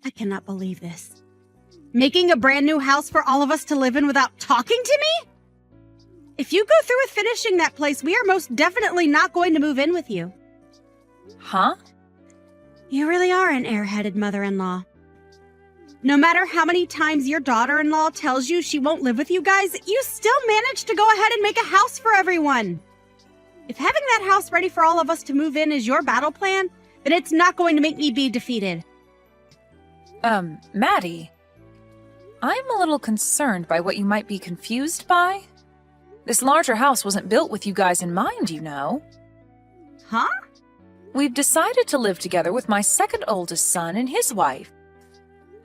I cannot believe this. Making a brand new house for all of us to live in without talking to me? If you go through with finishing that place, we are most definitely not going to move in with you. Huh? You really are an airheaded mother-in-law. No matter how many times your daughter-in-law tells you she won't live with you guys, you still manage to go ahead and make a house for everyone. If having that house ready for all of us to move in is your battle plan, then it's not going to make me be defeated. Maddie, I'm a little concerned by what you might be confused by. This larger house wasn't built with you guys in mind, you know. Huh? We've decided to live together with my second oldest son and his wife.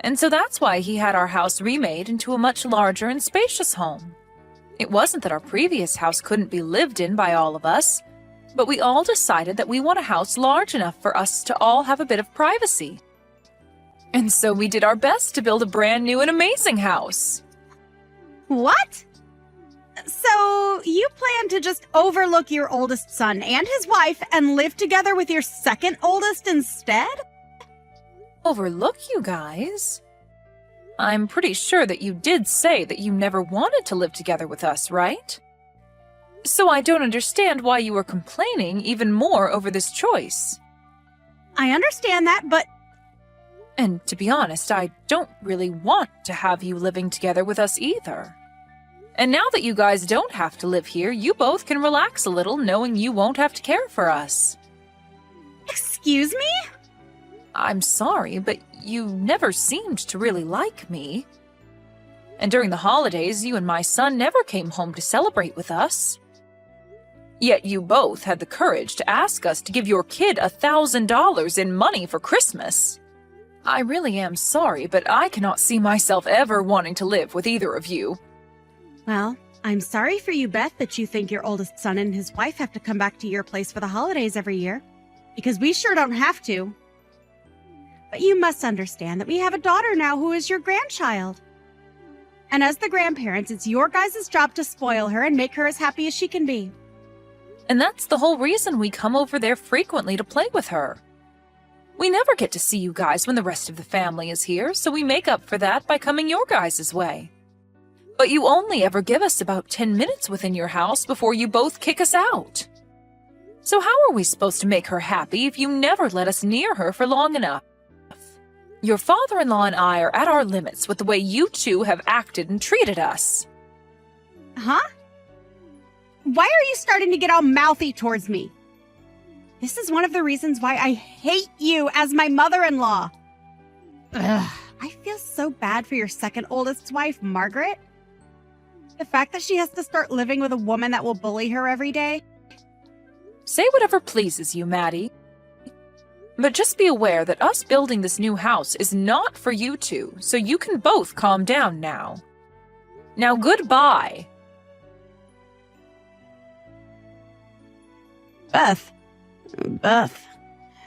And so that's why he had our house remade into a much larger and spacious home. It wasn't that our previous house couldn't be lived in by all of us, but we all decided that we want a house large enough for us to all have a bit of privacy. And so we did our best to build a brand new and amazing house. What? So you plan to just overlook your oldest son and his wife and live together with your second oldest instead? Overlook you guys? I'm pretty sure that you did say that you never wanted to live together with us, right? So I don't understand why you were complaining even more over this choice. I understand that, but... And to be honest, I don't really want to have you living together with us either. And now that you guys don't have to live here, you both can relax a little knowing you won't have to care for us. Excuse me? I'm sorry, but you never seemed to really like me. And during the holidays, you and my son never came home to celebrate with us. Yet you both had the courage to ask us to give your kid $1,000 in money for Christmas. I really am sorry, but I cannot see myself ever wanting to live with either of you. Well, I'm sorry for you, Beth, that you think your oldest son and his wife have to come back to your place for the holidays every year, because we sure don't have to. But you must understand that we have a daughter now who is your grandchild. And as the grandparents, it's your guys' job to spoil her and make her as happy as she can be. And that's the whole reason we come over there frequently to play with her. We never get to see you guys when the rest of the family is here, so we make up for that by coming your guys' way. But you only ever give us about 10 minutes within your house before you both kick us out. So how are we supposed to make her happy if you never let us near her for long enough? Your father-in-law and I are at our limits with the way you two have acted and treated us. Huh? Why are you starting to get all mouthy towards me? This is one of the reasons why I hate you as my mother-in-law. Ugh, I feel so bad for your second oldest wife, Margaret. The fact that she has to start living with a woman that will bully her every day. Say whatever pleases you, Maddie. But just be aware that us building this new house is not for you two, so you can both calm down now. Now, goodbye. Beth,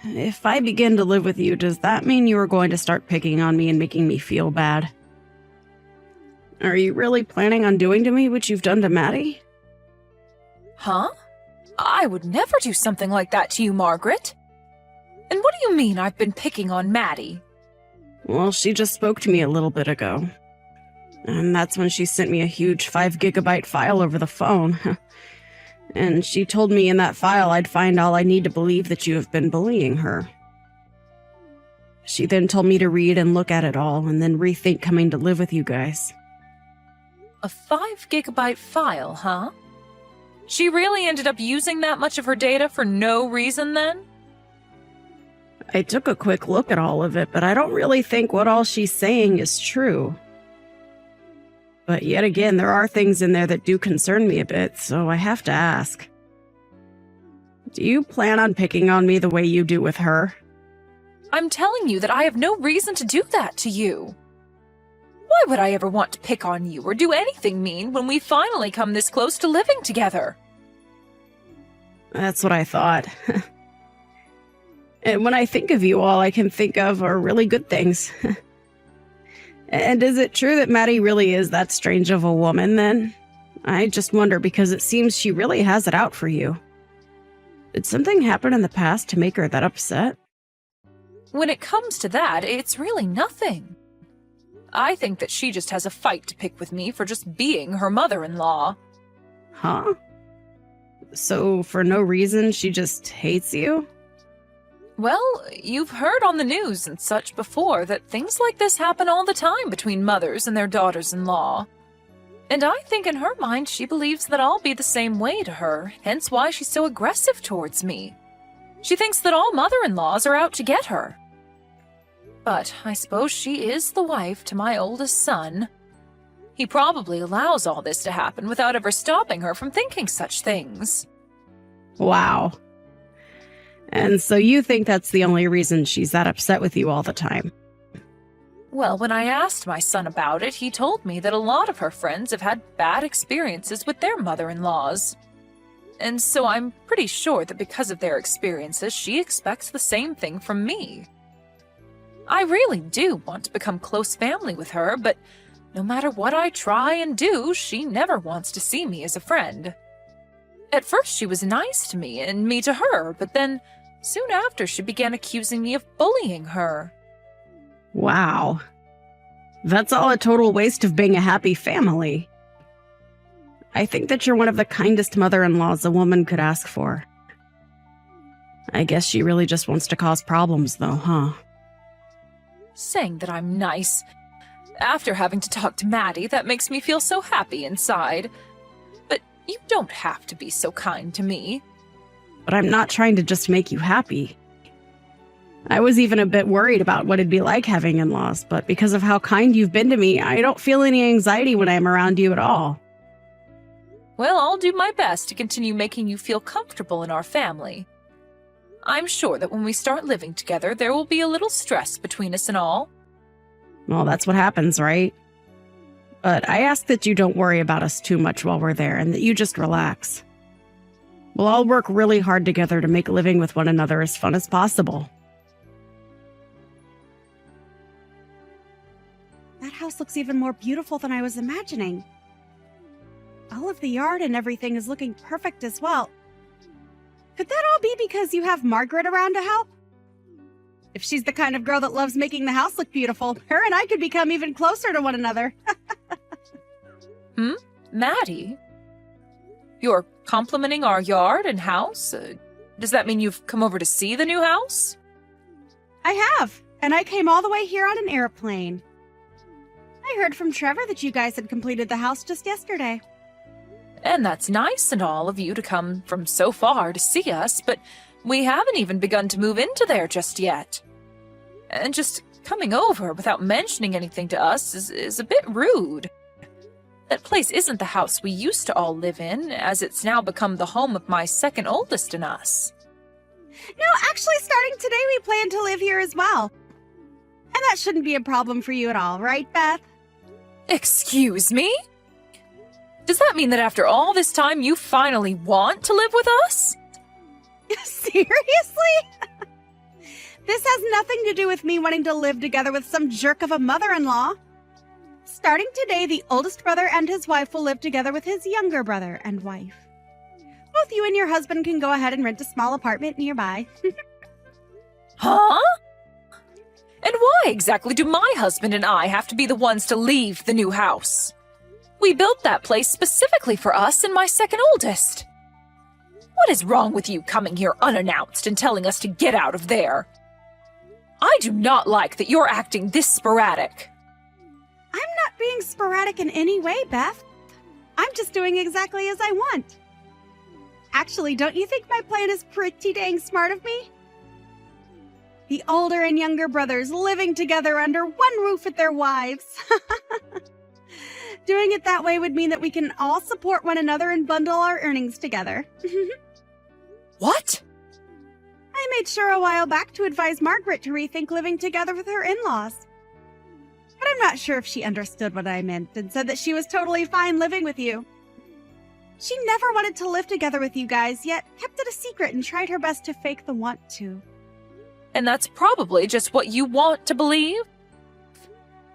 if I begin to live with you, does that mean you are going to start picking on me and making me feel bad? Are you really planning on doing to me what you've done to Maddie? Huh? I would never do something like that to you, Margaret. And what do you mean I've been picking on Maddie? Well, she just spoke to me a little bit ago. And that's when she sent me a huge 5-gigabyte file over the phone. And she told me in that file I'd find all I need to believe that you have been bullying her. She then told me to read and look at it all and then rethink coming to live with you guys. A 5-gigabyte file, huh? She really ended up using that much of her data for no reason then? I took a quick look at all of it, but I don't really think what all she's saying is true. But yet again, there are things in there that do concern me a bit, so I have to ask. Do you plan on picking on me the way you do with her? I'm telling you that I have no reason to do that to you. Why would I ever want to pick on you or do anything mean when we finally come this close to living together? That's what I thought. And when I think of you, all I can think of are really good things. And is it true that Maddie really is that strange of a woman, then? I just wonder because it seems she really has it out for you. Did something happen in the past to make her that upset? When it comes to that, it's really nothing. I think that she just has a fight to pick with me for just being her mother-in-law. Huh? So, for no reason, she just hates you? Well, you've heard on the news and such before that things like this happen all the time between mothers and their daughters-in-law. And I think in her mind she believes that I'll be the same way to her, hence why she's so aggressive towards me. She thinks that all mother-in-laws are out to get her. But I suppose she is the wife to my oldest son. He probably allows all this to happen without ever stopping her from thinking such things. Wow. And so you think that's the only reason she's that upset with you all the time? Well, when I asked my son about it, he told me that a lot of her friends have had bad experiences with their mother-in-laws. And so I'm pretty sure that because of their experiences, she expects the same thing from me. I really do want to become close family with her, but no matter what I try and do, she never wants to see me as a friend. At first she was nice to me and me to her, but then soon after she began accusing me of bullying her. Wow. That's all a total waste of being a happy family. I think that you're one of the kindest mother-in-laws a woman could ask for. I guess she really just wants to cause problems, though, huh? Saying that I'm nice. After having to talk to Maddie, that makes me feel so happy inside. But you don't have to be so kind to me. But I'm not trying to just make you happy. I was even a bit worried about what it'd be like having in-laws, but because of how kind you've been to me, I don't feel any anxiety when I'm around you at all. Well, I'll do my best to continue making you feel comfortable in our family. I'm sure that when we start living together, there will be a little stress between us and all. Well, that's what happens, right? But I ask that you don't worry about us too much while we're there and that you just relax. We'll all work really hard together to make living with one another as fun as possible. That house looks even more beautiful than I was imagining. All of the yard and everything is looking perfect as well. Could that all be because you have Margaret around to help? If she's the kind of girl that loves making the house look beautiful, her and I could become even closer to one another. Maddie? You're complimenting our yard and house? Does that mean you've come over to see the new house? I have, and I came all the way here on an airplane. I heard from Trevor that you guys had completed the house just yesterday. And that's nice and all of you to come from so far to see us, but we haven't even begun to move into there just yet. And just coming over without mentioning anything to us is a bit rude. That place isn't the house we used to all live in, as it's now become the home of my second oldest and us. No, actually, starting today, we plan to live here as well. And that shouldn't be a problem for you at all, right, Beth? Excuse me? Does that mean that after all this time you finally want to live with us? Seriously? This has nothing to do with me wanting to live together with some jerk of a mother-in-law. Starting today, the oldest brother and his wife will live together with his younger brother and wife. Both you and your husband can go ahead and rent a small apartment nearby. Huh? And why exactly do my husband and I have to be the ones to leave the new house? We built that place specifically for us and my second oldest. What is wrong with you coming here unannounced and telling us to get out of there? I do not like that you're acting this sporadic. I'm not being sporadic in any way, Beth. I'm just doing exactly as I want. Actually, don't you think my plan is pretty dang smart of me? The older and younger brothers living together under one roof with their wives. Doing it that way would mean that we can all support one another and bundle our earnings together. What? I made sure a while back to advise Margaret to rethink living together with her in-laws. But I'm not sure if she understood what I meant and said that she was totally fine living with you. She never wanted to live together with you guys, yet kept it a secret and tried her best to fake the want to. And that's probably just what you want to believe?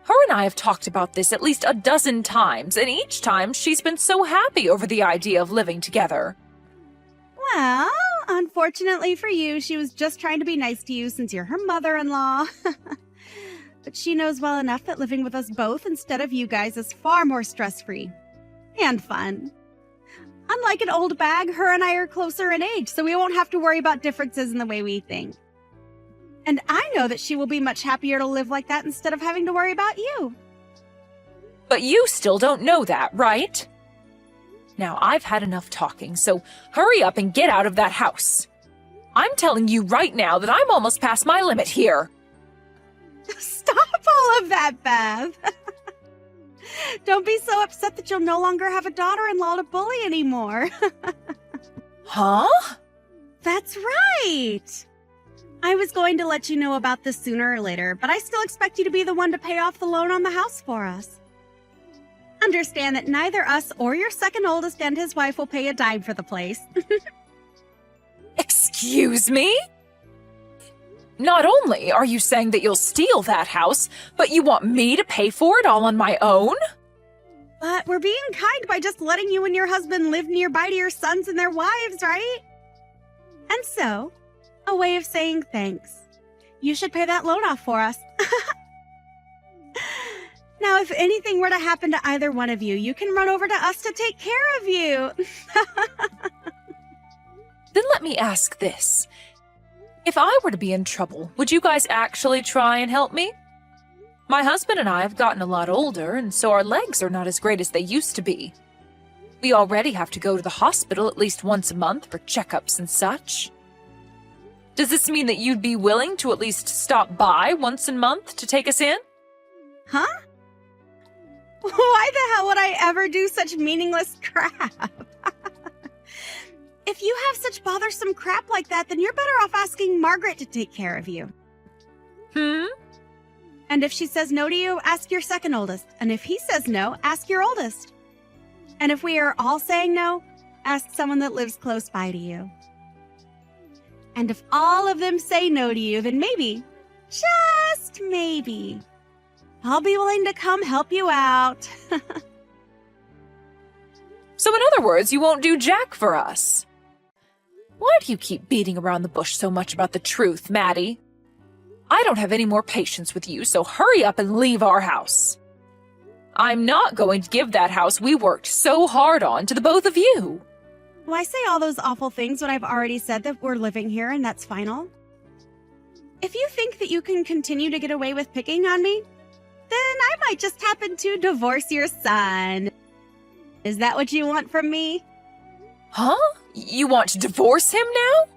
Her and I have talked about this at least a dozen times, and each time she's been so happy over the idea of living together. Well, Unfortunately for you, she was just trying to be nice to you since you're her mother-in-law. But she knows well enough that living with us both instead of you guys is far more stress-free and fun. Unlike an old bag, her and I are closer in age, so we won't have to worry about differences in the way we think. And I know that she will be much happier to live like that instead of having to worry about you. But you still don't know that, right? Now, I've had enough talking, so hurry up and get out of that house. I'm telling you right now that I'm almost past my limit here. Stop all of that, Bev. Don't be so upset that you'll no longer have a daughter-in-law to bully anymore. Huh? That's right. I was going to let you know about this sooner or later, but I still expect you to be the one to pay off the loan on the house for us. Understand that neither us or your second oldest and his wife will pay a dime for the place. Excuse me? Not only are you saying that you'll steal that house, but you want me to pay for it all on my own? But we're being kind by just letting you and your husband live nearby to your sons and their wives, right? And so, a way of saying thanks. You should pay that loan off for us. Now, if anything were to happen to either one of you, you can run over to us to take care of you. Then let me ask this. If I were to be in trouble, would you guys actually try and help me? My husband and I have gotten a lot older, and so our legs are not as great as they used to be. We already have to go to the hospital at least once a month for checkups and such. Does this mean that you'd be willing to at least stop by once a month to take us in? Huh? Why the hell would I ever do such meaningless crap? If you have such bothersome crap like that, then you're better off asking Margaret to take care of you. And if she says no to you, ask your second oldest. And if he says no, ask your oldest. And if we are all saying no, ask someone that lives close by to you. And if all of them say no to you, then maybe, just maybe, I'll be willing to come help you out. So in other words, you won't do jack for us. Why do you keep beating around the bush so much about the truth, Maddie? I don't have any more patience with you, so hurry up and leave our house. I'm not going to give that house we worked so hard on to the both of you. Why say all those awful things when I've already said that we're living here and that's final? If you think that you can continue to get away with picking on me, then I might just happen to divorce your son. Is that what you want from me? Huh? You want to divorce him now?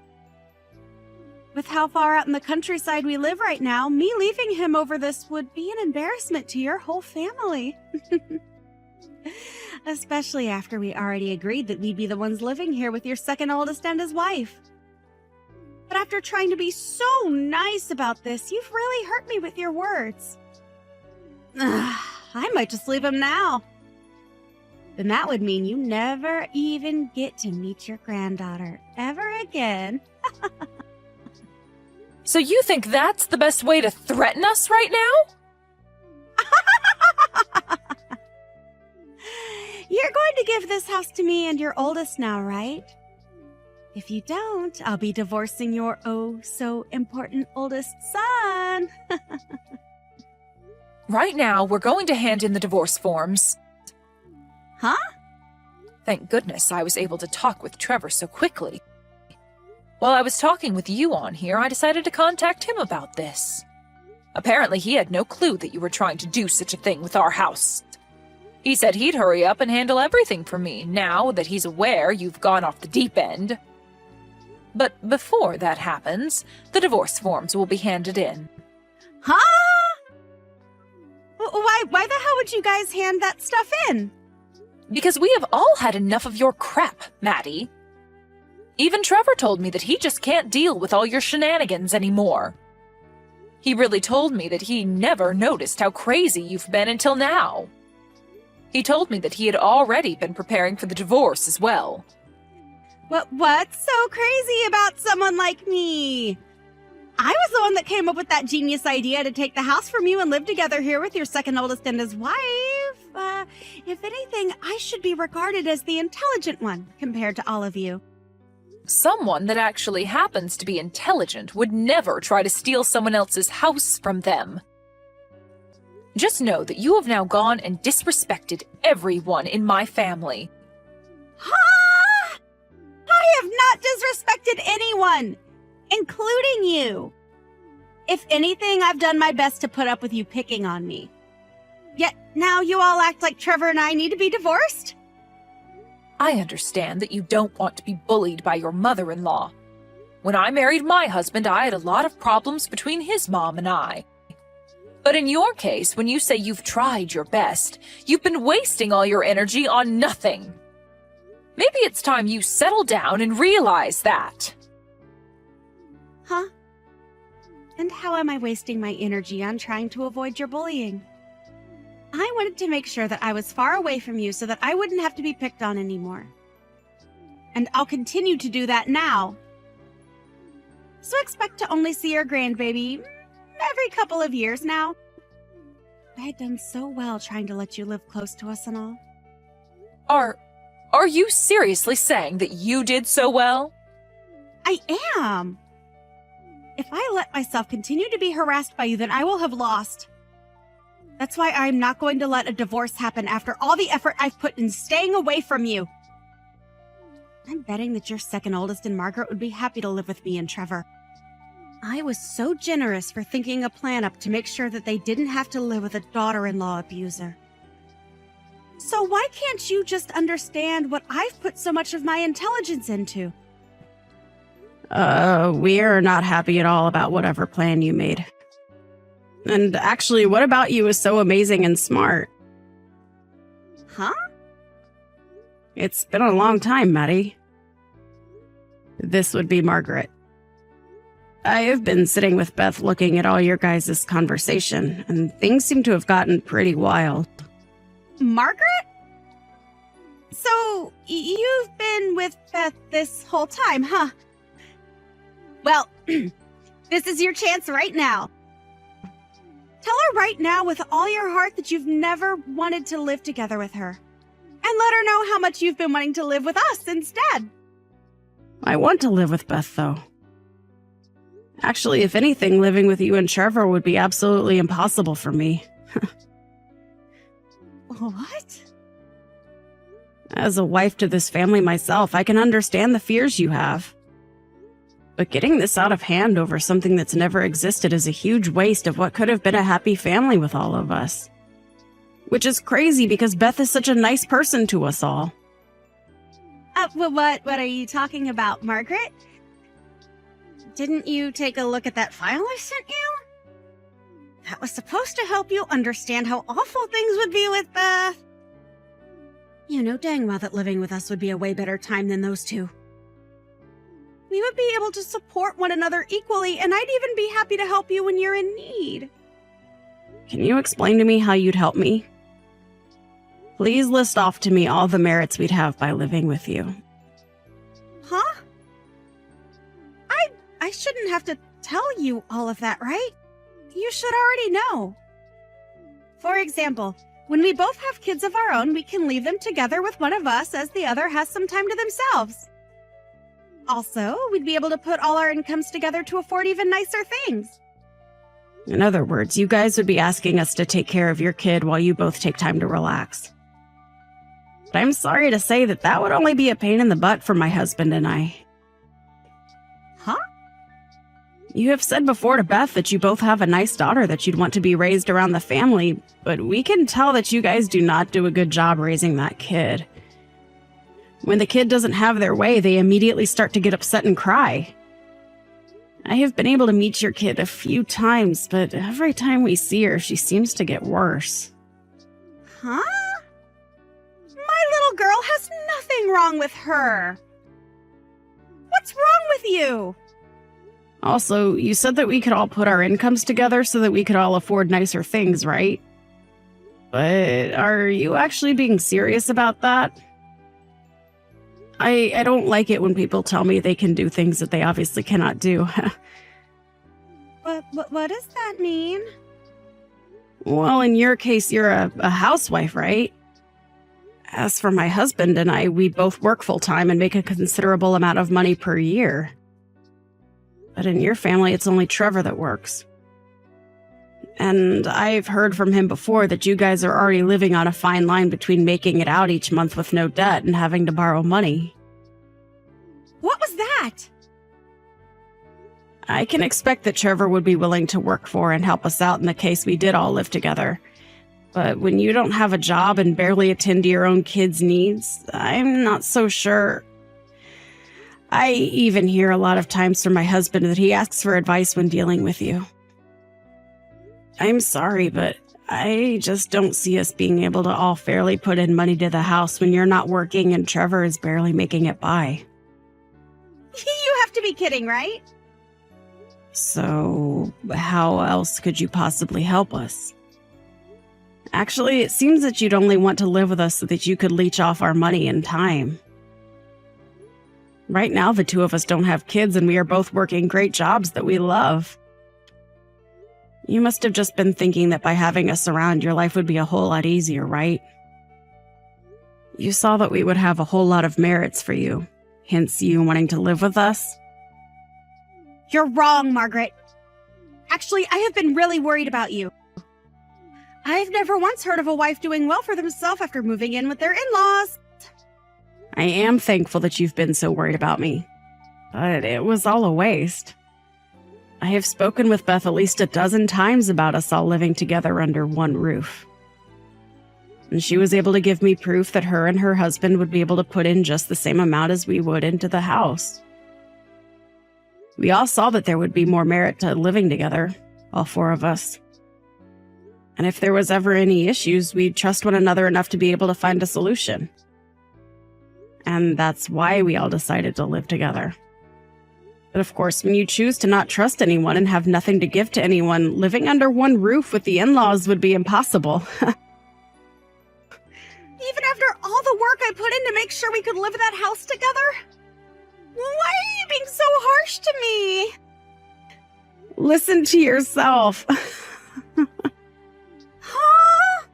With how far out in the countryside we live right now, me leaving him over this would be an embarrassment to your whole family. Especially after we already agreed that we'd be the ones living here with your second oldest and his wife. But after trying to be so nice about this, you've really hurt me with your words. I might just leave him now. Then that would mean you never even get to meet your granddaughter ever again. So you think that's the best way to threaten us right now? You're going to give this house to me and your oldest now, right? If you don't, I'll be divorcing your oh-so-important oldest son. Right now, we're going to hand in the divorce forms. Huh? Thank goodness I was able to talk with Trevor so quickly. While I was talking with you on here, I decided to contact him about this. Apparently, he had no clue that you were trying to do such a thing with our house. He said he'd hurry up and handle everything for me, now that he's aware you've gone off the deep end. But before that happens, the divorce forms will be handed in. Huh? Why the hell would you guys hand that stuff in? Because we have all had enough of your crap, Maddie. Even Trevor told me that he just can't deal with all your shenanigans anymore. He really told me that he never noticed how crazy you've been until now. He told me that he had already been preparing for the divorce as well. What's so crazy about someone like me? I was the one that came up with that genius idea to take the house from you and live together here with your second oldest and his wife. If anything, I should be regarded as the intelligent one compared to all of you. Someone that actually happens to be intelligent would never try to steal someone else's house from them. Just know that you have now gone and disrespected everyone in my family. Huh? I have not disrespected anyone, including you. If anything, I've done my best to put up with you picking on me. Yet now you all act like Trevor and I need to be divorced? I understand that you don't want to be bullied by your mother-in-law. When I married my husband, I had a lot of problems between his mom and I. But in your case, when you say you've tried your best, you've been wasting all your energy on nothing. Maybe it's time you settle down and realize that. Huh? And how am I wasting my energy on trying to avoid your bullying? I wanted to make sure that I was far away from you so that I wouldn't have to be picked on anymore. And I'll continue to do that now. So expect to only see your grandbaby every couple of years now. I had done so well trying to let you live close to us and all. Are you seriously saying that you did so well? I am. If I let myself continue to be harassed by you, then I will have lost. That's why I'm not going to let a divorce happen after all the effort I've put in staying away from you. I'm betting that your second oldest and Margaret would be happy to live with me and Trevor. I was so generous for thinking a plan up to make sure that they didn't have to live with a daughter-in-law abuser. So why can't you just understand what I've put so much of my intelligence into? We're not happy at all about whatever plan you made. And actually, what about you is so amazing and smart? Huh? It's been a long time, Maddie. This would be Margaret. I have been sitting with Beth looking at all your guys' conversation, and things seem to have gotten pretty wild. Margaret? So, you've been with Beth this whole time, huh? Well, this is your chance right now. Tell her right now with all your heart that you've never wanted to live together with her. And let her know how much you've been wanting to live with us instead. I want to live with Beth, though. Actually, if anything, living with you and Trevor would be absolutely impossible for me. What? As a wife to this family myself, I can understand the fears you have. But getting this out of hand over something that's never existed is a huge waste of what could have been a happy family with all of us. Which is crazy because Beth is such a nice person to us all. What are you talking about, Margaret? Didn't you take a look at that file I sent you? That was supposed to help you understand how awful things would be with Beth. You know dang well that living with us would be a way better time than those two. We would be able to support one another equally, and I'd even be happy to help you when you're in need. Can you explain to me how you'd help me? Please list off to me all the merits we'd have by living with you. Huh? I shouldn't have to tell you all of that, right? You should already know. For example, when we both have kids of our own, we can leave them together with one of us as the other has some time to themselves. Also, we'd be able to put all our incomes together to afford even nicer things. In other words, you guys would be asking us to take care of your kid while you both take time to relax. But I'm sorry to say that would only be a pain in the butt for my husband and I. Huh? You have said before to Beth that you both have a nice daughter that you'd want to be raised around the family, but we can tell that you guys do not do a good job raising that kid. When the kid doesn't have their way, they immediately start to get upset and cry. I have been able to meet your kid a few times, but every time we see her, she seems to get worse. Huh? My little girl has nothing wrong with her. What's wrong with you? Also, you said that we could all put our incomes together so that we could all afford nicer things, right? But are you actually being serious about that? I don't like it when people tell me they can do things that they obviously cannot do. What does that mean? Well, in your case, you're a housewife, right? As for my husband and I, we both work full-time and make a considerable amount of money per year. But in your family, it's only Trevor that works. And I've heard from him before that you guys are already living on a fine line between making it out each month with no debt and having to borrow money. What was that? I can expect that Trevor would be willing to work for and help us out in the case we did all live together. But when you don't have a job and barely attend to your own kids' needs, I'm not so sure. I even hear a lot of times from my husband that he asks for advice when dealing with you. I'm sorry, but I just don't see us being able to all fairly put in money to the house when you're not working and Trevor is barely making it by. You have to be kidding, right? So, how else could you possibly help us? Actually, it seems that you'd only want to live with us so that you could leech off our money and time. Right now, the two of us don't have kids and we are both working great jobs that we love. You must have just been thinking that by having us around, your life would be a whole lot easier, right? You saw that we would have a whole lot of merits for you, hence you wanting to live with us. You're wrong, Margaret. Actually, I have been really worried about you. I've never once heard of a wife doing well for themselves after moving in with their in-laws. I am thankful that you've been so worried about me, but it was all a waste. I have spoken with Beth at least a dozen times about us all living together under one roof. And she was able to give me proof that her and her husband would be able to put in just the same amount as we would into the house. We all saw that there would be more merit to living together, all four of us. And if there was ever any issues, we'd trust one another enough to be able to find a solution. And that's why we all decided to live together. But of course, when you choose to not trust anyone and have nothing to give to anyone, living under one roof with the in-laws would be impossible. Even after all the work I put in to make sure we could live in that house together? Why are you being so harsh to me? Listen to yourself. Huh?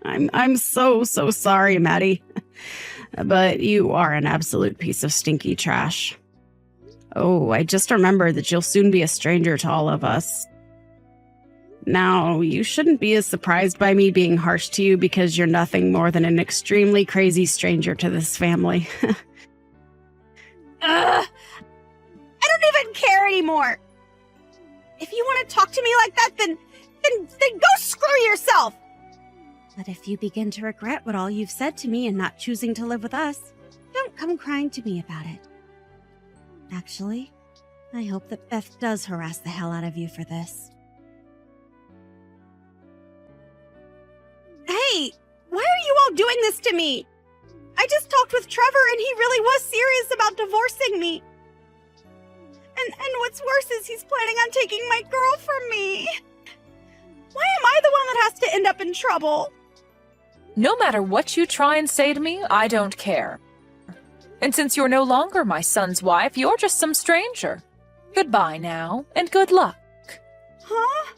I'm so sorry, Maddie. But you are an absolute piece of stinky trash. Oh, I just remembered that you'll soon be a stranger to all of us. Now, you shouldn't be as surprised by me being harsh to you because you're nothing more than an extremely crazy stranger to this family. I don't even care anymore. If you want to talk to me like that, then go screw yourself. But if you begin to regret what all you've said to me and not choosing to live with us, don't come crying to me about it. Actually, I hope that Beth does harass the hell out of you for this. Hey, why are you all doing this to me? I just talked with Trevor and he really was serious about divorcing me. And what's worse is he's planning on taking my girl from me. Why am I the one that has to end up in trouble? No matter what you try and say to me, I don't care. And since you're no longer my son's wife, you're just some stranger. Goodbye now, and good luck. Huh?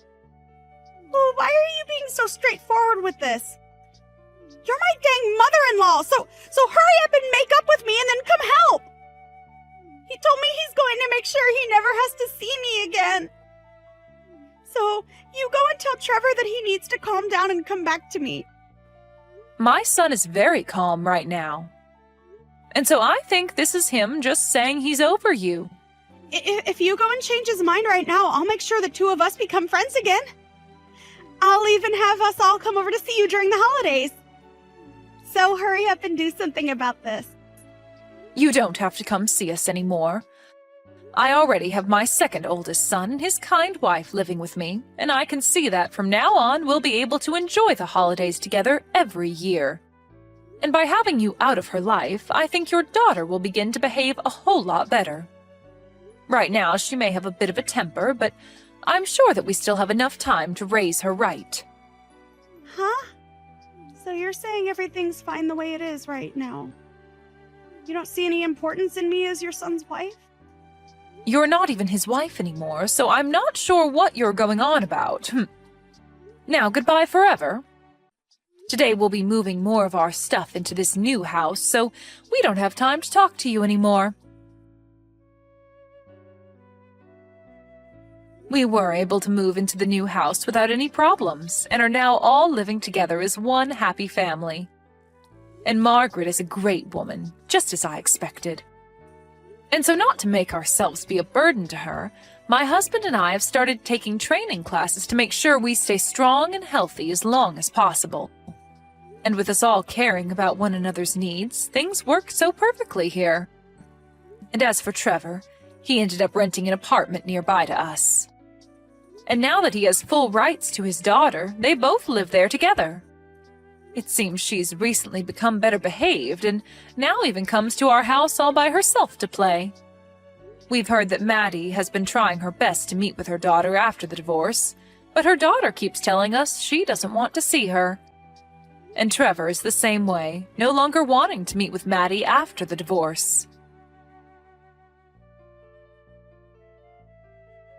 Well, why are you being so straightforward with this? You're my dang mother-in-law, so hurry up and make up with me and then come help! He told me he's going to make sure he never has to see me again. So, you go and tell Trevor that he needs to calm down and come back to me. My son is very calm right now. And so I think this is him just saying he's over you. If you go and change his mind right now, I'll make sure the two of us become friends again. I'll even have us all come over to see you during the holidays. So hurry up and do something about this. You don't have to come see us anymore. I already have my second oldest son and his kind wife living with me, and I can see that from now on we'll be able to enjoy the holidays together every year. And by having you out of her life, I think your daughter will begin to behave a whole lot better. Right now, she may have a bit of a temper, but I'm sure that we still have enough time to raise her right. Huh? So you're saying everything's fine the way it is right now? You don't see any importance in me as your son's wife? You're not even his wife anymore, so I'm not sure what you're going on about. Now, goodbye forever. Today we'll be moving more of our stuff into this new house, so we don't have time to talk to you anymore. We were able to move into the new house without any problems, and are now all living together as one happy family. And Margaret is a great woman, just as I expected. And so, not to make ourselves be a burden to her, my husband and I have started taking training classes to make sure we stay strong and healthy as long as possible. And with us all caring about one another's needs, things work so perfectly here. And as for Trevor, he ended up renting an apartment nearby to us. And now that he has full rights to his daughter, they both live there together. It seems she's recently become better behaved and now even comes to our house all by herself to play. We've heard that Maddie has been trying her best to meet with her daughter after the divorce, but her daughter keeps telling us she doesn't want to see her. And Trevor is the same way, no longer wanting to meet with Maddie after the divorce.